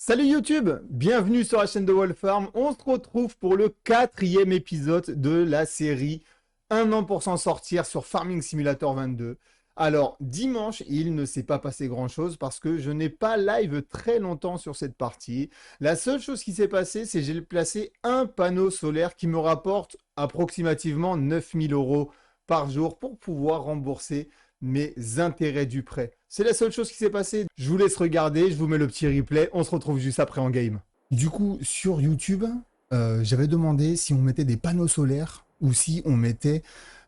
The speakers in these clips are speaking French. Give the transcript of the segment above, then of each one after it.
Salut YouTube, bienvenue sur la chaîne de Wolfarm. On se retrouve pour le quatrième épisode de la série Un an pour s'en sortir sur Farming Simulator 22. Alors, dimanche, il ne s'est pas passé grand-chose parce que je n'ai pas live très longtemps sur cette partie. La seule chose qui s'est passée, c'est que j'ai placé un panneau solaire qui me rapporte approximativement 9000 euros par jour pour pouvoir rembourser mes intérêts du prêt. C'est la seule chose qui s'est passée. Je vous laisse regarder, je vous mets le petit replay. On se retrouve juste après en game. Du coup, sur YouTube, j'avais demandé si on mettait des panneaux solaires ou si on mettait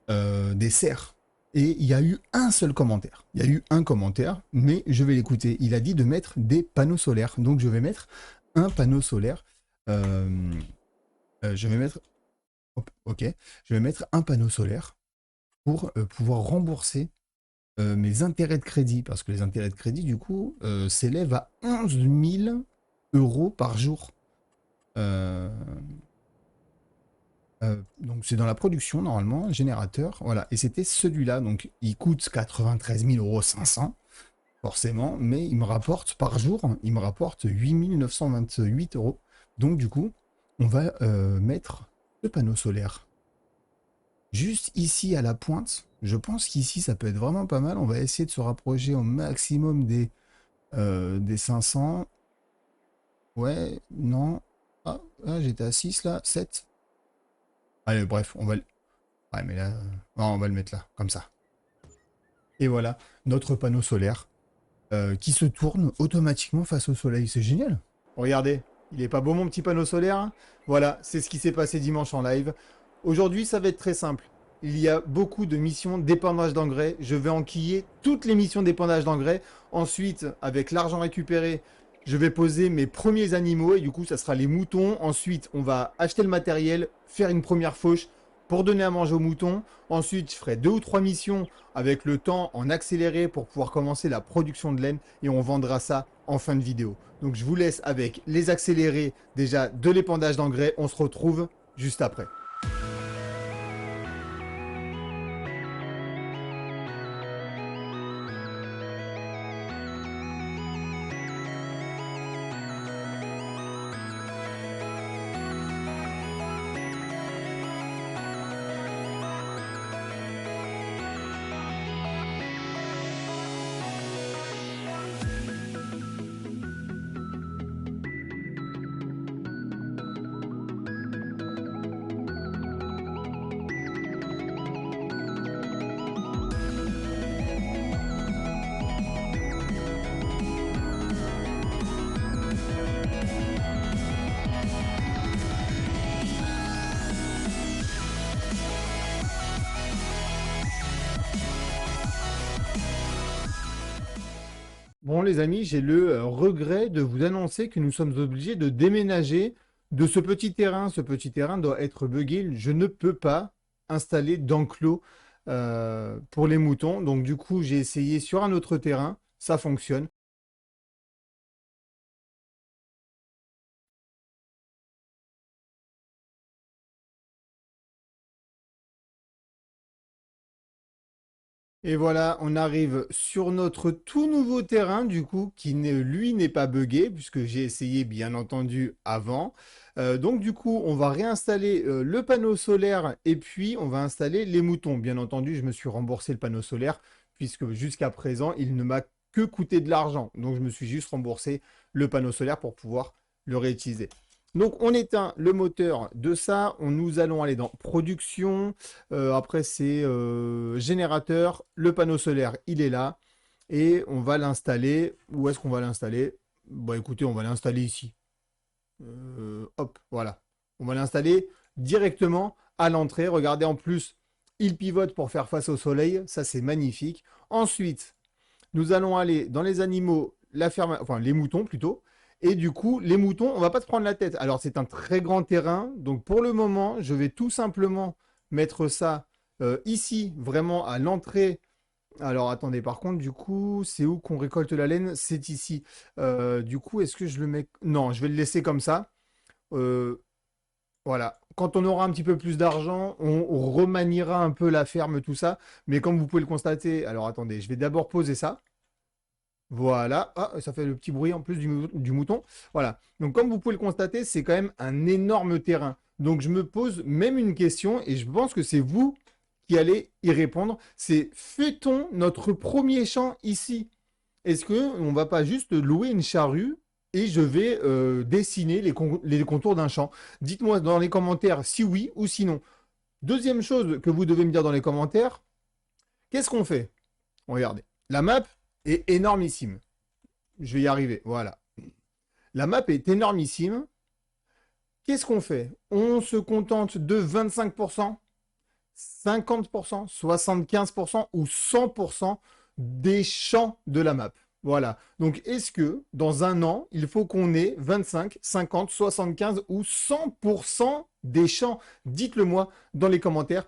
des serres. Et il y a eu un seul commentaire. Il y a eu un commentaire, mais je vais l'écouter. Il a dit de mettre des panneaux solaires. Donc je vais mettre un panneau solaire. Je vais mettre... Hop, ok. Je vais mettre un panneau solaire pour pouvoir rembourser mes intérêts de crédit, parce que les intérêts de crédit, du coup, s'élèvent à 11 000 euros par jour. Euh, donc c'est dans la production, normalement, générateur. Voilà, et c'était celui-là. Donc il coûte 93 500 euros, forcément, mais il me rapporte par jour, il me rapporte 8 928 euros. Donc du coup, on va mettre le panneau solaire juste ici à la pointe. Je pense qu'ici, ça peut être vraiment pas mal. On va essayer de se rapprocher au maximum des 500. Ouais, non. Ah, là, j'étais à 6 là, 7. Allez, bref, on va le... Ouais, mais là... non, on va le mettre là, comme ça. Et voilà, notre panneau solaire qui se tourne automatiquement face au soleil. C'est génial. Regardez, il est pas beau mon petit panneau solaire, hein. Voilà, c'est ce qui s'est passé dimanche en live. Aujourd'hui, ça va être très simple. Il y a beaucoup de missions d'épandage d'engrais. Je vais enquiller toutes les missions d'épandage d'engrais. Ensuite, avec l'argent récupéré, je vais poser mes premiers animaux et du coup, ça sera les moutons. Ensuite, on va acheter le matériel, faire une première fauche pour donner à manger aux moutons. Ensuite, je ferai 2 ou 3 missions avec le temps en accéléré pour pouvoir commencer la production de laine et on vendra ça en fin de vidéo. Donc, je vous laisse avec les accélérés déjà de l'épandage d'engrais. On se retrouve juste après. Bon les amis, j'ai le regret de vous annoncer que nous sommes obligés de déménager de ce petit terrain. Ce petit terrain doit être buggé. Je ne peux pas installer d'enclos pour les moutons. Donc du coup, j'ai essayé sur un autre terrain. Ça fonctionne. Et voilà, on arrive sur notre tout nouveau terrain, du coup, qui lui n'est pas buggé, puisque j'ai essayé bien entendu avant. Donc du coup, on va réinstaller le panneau solaire et puis on va installer les moutons. Bien entendu, je me suis remboursé le panneau solaire, puisque jusqu'à présent, il ne m'a que coûté de l'argent. Donc je me suis juste remboursé le panneau solaire pour pouvoir le réutiliser. Donc on éteint le moteur de ça, nous allons aller dans production, après c'est générateur, le panneau solaire il est là et on va l'installer. Où est-ce qu'on va l'installer? Bon écoutez, on va l'installer ici. Hop, voilà. On va l'installer directement à l'entrée. Regardez en plus, il pivote pour faire face au soleil, ça c'est magnifique. Ensuite, nous allons aller dans les animaux, la ferme, enfin les moutons plutôt. Et du coup, les moutons, on va pas se prendre la tête. Alors, c'est un très grand terrain. Donc, pour le moment, je vais tout simplement mettre ça ici, vraiment à l'entrée. Alors, attendez, par contre, du coup, c'est où qu'on récolte la laine? C'est ici. Du coup, est-ce que je le mets... Non, je vais le laisser comme ça. Euh, voilà. Quand on aura un petit peu plus d'argent, on remaniera un peu la ferme, tout ça. Mais comme vous pouvez le constater, alors attendez, je vais d'abord poser ça. Voilà. Ah, ça fait le petit bruit en plus du mouton. Voilà. Donc, comme vous pouvez le constater, c'est quand même un énorme terrain. Donc, je me pose même une question et je pense que c'est vous qui allez y répondre. C'est fait-on notre premier champ ici? Est-ce qu'on va pas juste louer une charrue et je vais dessiner les contours d'un champ? Dites-moi dans les commentaires si oui ou sinon. Deuxième chose que vous devez me dire dans les commentaires, qu'est-ce qu'on fait? Regardez, la map est énormissime. Je vais y arriver, voilà. La map est énormissime. Qu'est-ce qu'on fait? On se contente de 25%, 50%, 75% ou 100% des champs de la map. Voilà. Donc, est-ce que dans un an, il faut qu'on ait 25, 50, 75 ou 100% des champs? Dites-le moi dans les commentaires.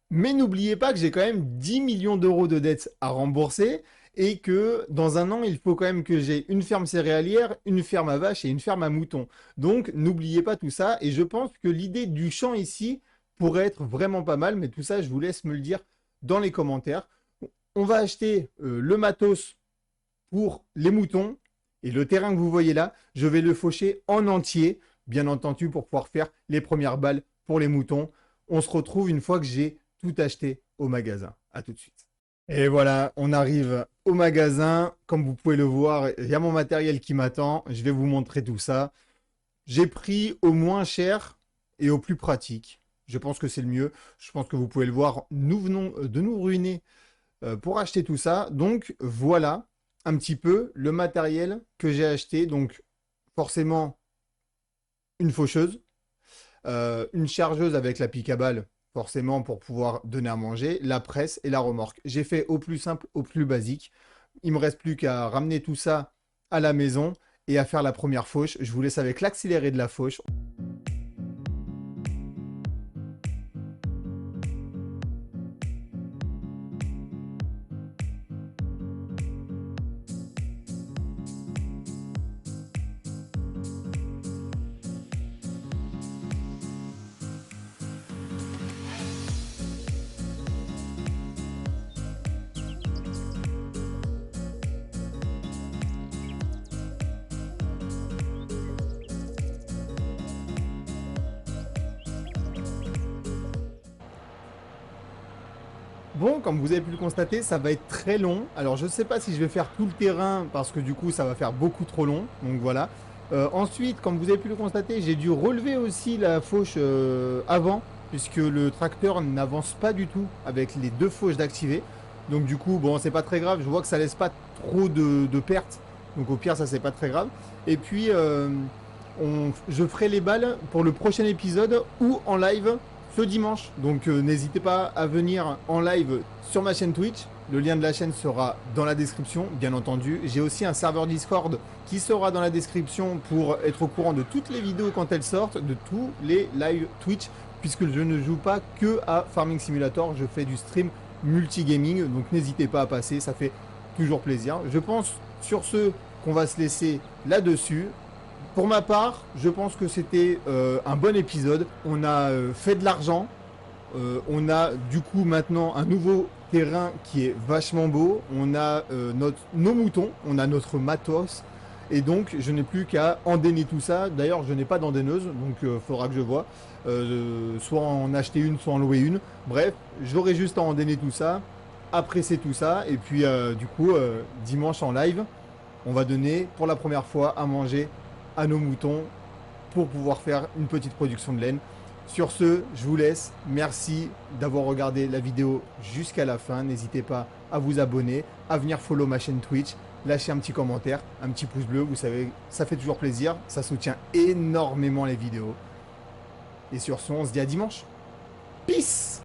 Mais n'oubliez pas que j'ai quand même 10 millions d'euros de dettes à rembourser et que dans un an, il faut quand même que j'ai une ferme céréalière, une ferme à vaches et une ferme à moutons. Donc, n'oubliez pas tout ça. Et je pense que l'idée du champ ici pourrait être vraiment pas mal. Mais tout ça, je vous laisse me le dire dans les commentaires. On va acheter le matos pour les moutons. Et le terrain que vous voyez là, je vais le faucher en entier, bien entendu, pour pouvoir faire les premières balles pour les moutons. On se retrouve une fois que j'ai tout acheté au magasin. À tout de suite. Et voilà, on arrive au magasin. Comme vous pouvez le voir, il y a mon matériel qui m'attend. Je vais vous montrer tout ça. J'ai pris au moins cher et au plus pratique. Je pense que c'est le mieux. Je pense que vous pouvez le voir. Nous venons de nous ruiner pour acheter tout ça. Donc voilà un petit peu le matériel que j'ai acheté. Donc forcément une faucheuse, une chargeuse avec la pique à balles, forcément pour pouvoir donner à manger, la presse et la remorque. J'ai fait au plus simple, au plus basique. Il me reste plus qu'à ramener tout ça à la maison et à faire la première fauche. Je vous laisse avec l'accéléré de la fauche. Bon, comme vous avez pu le constater, ça va être très long. Alors, je ne sais pas si je vais faire tout le terrain parce que du coup, ça va faire beaucoup trop long. Donc voilà. Ensuite, comme vous avez pu le constater, j'ai dû relever aussi la fauche avant puisque le tracteur n'avance pas du tout avec les deux fauches d'activer. Donc du coup, bon, c'est pas très grave. Je vois que ça laisse pas trop de pertes. Donc au pire, ça c'est pas très grave. Et puis, je ferai les balles pour le prochain épisode ou en live ce dimanche. Donc n'hésitez pas à venir en live sur ma chaîne Twitch. Le lien de la chaîne sera dans la description, bien entendu. J'ai aussi un serveur Discord qui sera dans la description pour être au courant de toutes les vidéos quand elles sortent, de tous les live Twitch, puisque je ne joue pas que à Farming Simulator, je fais du stream multigaming, donc n'hésitez pas à passer, ça fait toujours plaisir. Je pense sur ce qu'on va se laisser là-dessus. Pour ma part, je pense que c'était un bon épisode. On a fait de l'argent. On a du coup maintenant un nouveau terrain qui est vachement beau. On a nos moutons, on a notre matos. Et donc, je n'ai plus qu'à endainer tout ça. D'ailleurs, je n'ai pas d'endaineuse, donc il faudra que je vois. Soit en acheter une, soit en louer une. Bref, j'aurai juste à endainer tout ça, apprécier tout ça. Et puis, du coup, dimanche en live, on va donner pour la première fois à manger à nos moutons pour pouvoir faire une petite production de laine. Sur ce, je vous laisse. Merci d'avoir regardé la vidéo jusqu'à la fin. N'hésitez pas à vous abonner, à venir follow ma chaîne Twitch, lâcher un petit commentaire, un petit pouce bleu. Vous savez, ça fait toujours plaisir. Ça soutient énormément les vidéos. Et sur ce, on se dit à dimanche. Peace!